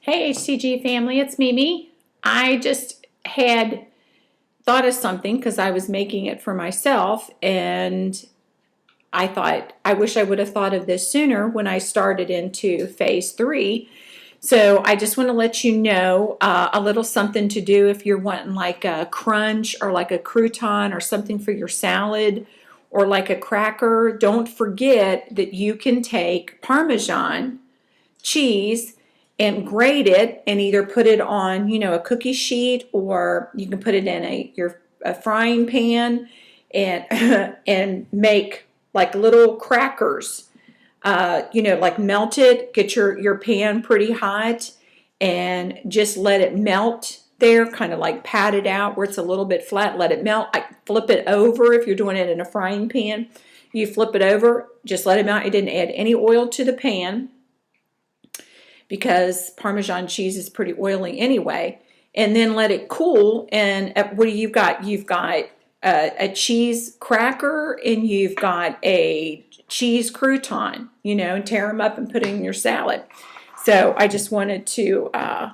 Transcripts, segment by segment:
Hey HCG family, it's Mimi. I just had thought of something because I was making it for myself, and I thought I wish I would have thought of this sooner when I started into phase 3. So I just want to let you know a little something to do if you're wanting like a crunch or like a crouton or something for your salad or like a cracker. Don't forget that you can take Parmesan cheese and grate it and either put it on, a cookie sheet, or you can put it in a frying pan and and make like little crackers. Like melt it, get your pan pretty hot and just let it melt there, kind of like pat it out where it's a little bit flat, let it melt. I flip it over if you're doing it in a frying pan. You flip it over, just let it melt. It didn't add any oil to the pan because Parmesan cheese is pretty oily anyway. And then let it cool. And what do you've got? You've got a cheese cracker and you've got a cheese crouton, and tear them up and put it in your salad. So I just wanted to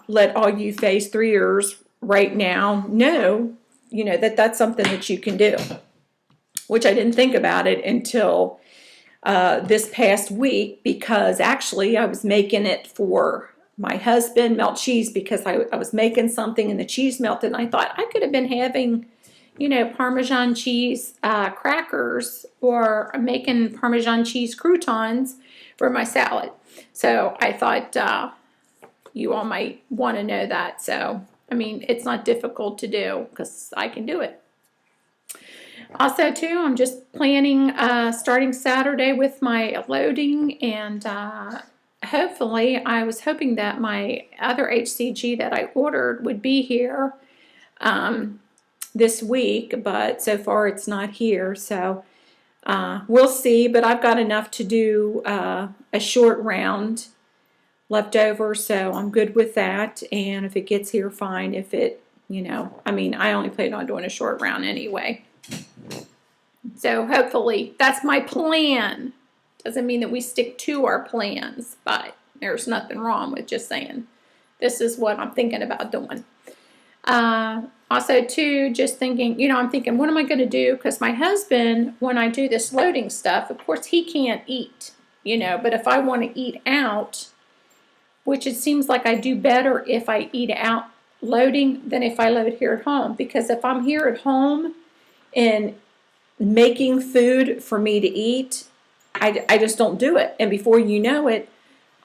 let all you phase 3ers right now know, that's something that you can do, which I didn't think about it until this past week, because actually I was making it for my husband, melt cheese, because I was making something and the cheese melted, and I thought I could have been having, Parmesan cheese crackers, or making Parmesan cheese croutons for my salad. So I thought you all might want to know that. So, it's not difficult to do because I can do it. Also, too, I'm just planning starting Saturday with my loading, and hopefully, I was hoping that my other HCG that I ordered would be here this week, but so far it's not here, so we'll see. But I've got enough to do a short round left over, so I'm good with that. And if it gets here, fine. If it, I only plan on doing a short round anyway. So hopefully, that's my plan. Doesn't mean that we stick to our plans, but there's nothing wrong with just saying, this is what I'm thinking about doing. Also, too, just thinking, I'm thinking, what am I going to do? Because my husband, when I do this loading stuff, of course, he can't eat, but if I want to eat out, which it seems like I do better if I eat out loading than if I load here at home. Because if I'm here at home and making food for me to eat, I just don't do it. And before you know it,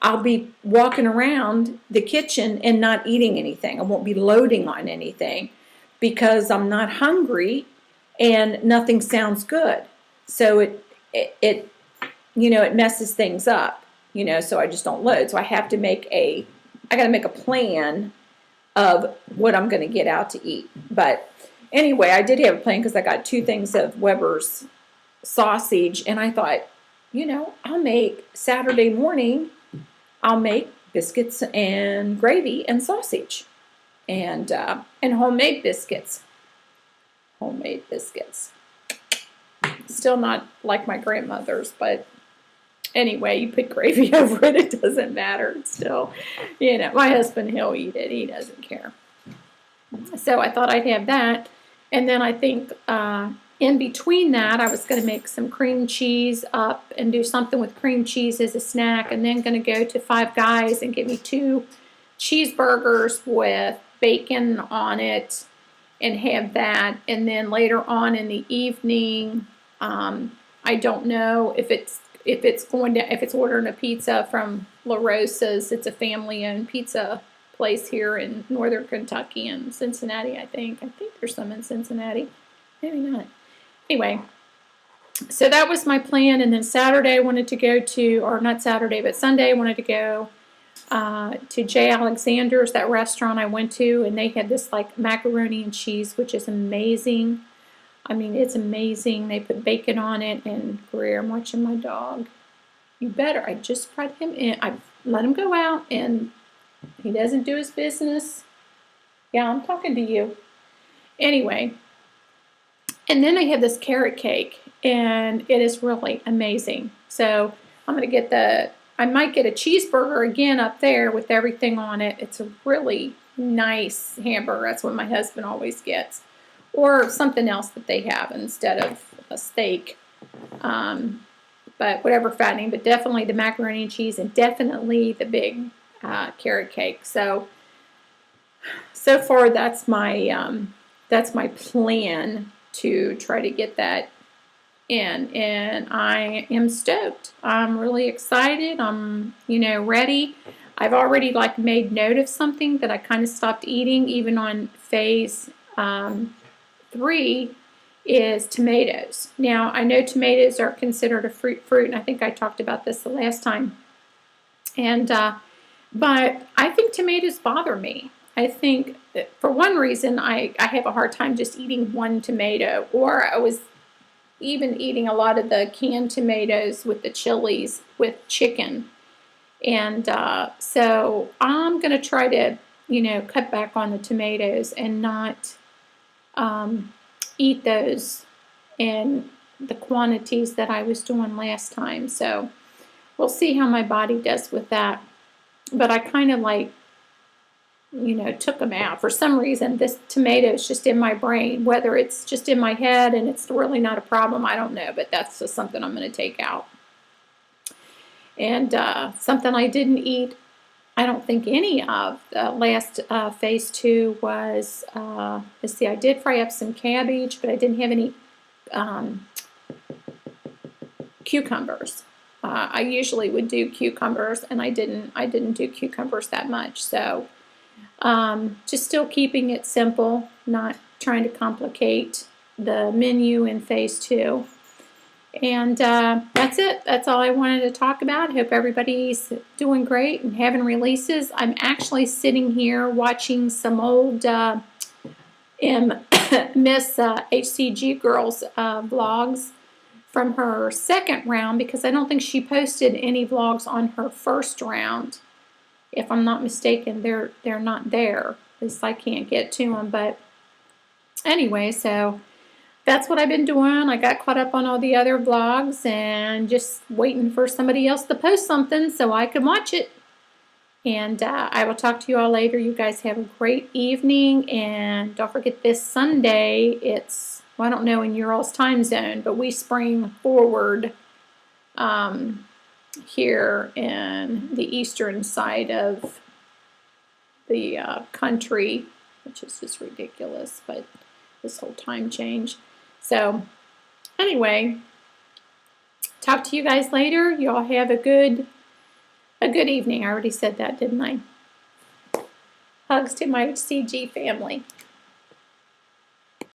I'll be walking around the kitchen and not eating anything. I won't be loading on anything because I'm not hungry and nothing sounds good. So it messes things up, so I just don't load. So I have to I got to make a plan of what I'm going to get out to eat. But anyway, I did have a plan because I got 2 things of Weber's sausage, and I thought, I'll make Saturday morning, I'll make biscuits and gravy and sausage, and homemade biscuits. Homemade biscuits. Still not like my grandmother's, but anyway, you put gravy over it, it doesn't matter. It's still, my husband, he'll eat it. He doesn't care. So I thought I'd have that. And then I think in between that, I was going to make some cream cheese up and do something with cream cheese as a snack. And then going to go to Five Guys and get me 2 cheeseburgers with bacon on it and have that. And then later on in the evening, I don't know if it's ordering a pizza from La Rosa's. It's a family-owned pizza place here in northern Kentucky and Cincinnati, I think. I think there's some in Cincinnati. Maybe not. Anyway, so that was my plan. And then Saturday I wanted to go to, or not Saturday, but Sunday I wanted to go to J. Alexander's, that restaurant I went to, and they had this like macaroni and cheese, which is amazing. It's amazing. They put bacon on it, and Greer, I'm watching my dog. You better. I just brought him in. I let him go out, and he doesn't do his business. Yeah, I'm talking to you. Anyway, and then I have this carrot cake, and it is really amazing. So I'm going to get I might get a cheeseburger again up there with everything on it. It's a really nice hamburger. That's what my husband always gets. Or something else that they have instead of a steak. But whatever fattening, but definitely the macaroni and cheese and definitely the big carrot cake. So far that's my plan to try to get that in, and I am stoked. I'm really excited. I'm, ready. I've already made note of something that I kind of stopped eating even on phase 3 is tomatoes. Now, I know tomatoes are considered a fruit, and I think I talked about this the last time. And but I think tomatoes bother me. I think that for one reason, I have a hard time just eating one tomato, or I was even eating a lot of the canned tomatoes with the chilies with chicken. And so I'm going to try to, cut back on the tomatoes and not eat those in the quantities that I was doing last time. So we'll see how my body does with that. But I kind of took them out. For some reason, this tomato is just in my brain. Whether it's just in my head and it's really not a problem, I don't know. But that's just something I'm going to take out. And something I didn't eat, I don't think any of the last phase 2 was, let's see, I did fry up some cabbage, but I didn't have any cucumbers. I usually would do cucumbers, and I didn't do cucumbers that much. So just still keeping it simple, not trying to complicate the menu in phase 2. And that's it. That's all I wanted to talk about. I hope everybody's doing great and having releases. I'm actually sitting here watching some old Miss HCG Girls vlogs from her second round, because I don't think she posted any vlogs on her first round. If I'm not mistaken, they're not there. At least I can't get to them. But anyway, so that's what I've been doing. I got caught up on all the other vlogs and just waiting for somebody else to post something so I can watch it. And I will talk to you all later. You guys have a great evening. And don't forget, this Sunday, it's, well, I don't know in your all's time zone, but we spring forward here in the eastern side of the country, which is just ridiculous, but this whole time change. So anyway, talk to you guys later. Y'all have a good evening. I already said that, didn't I? Hugs to my CG family.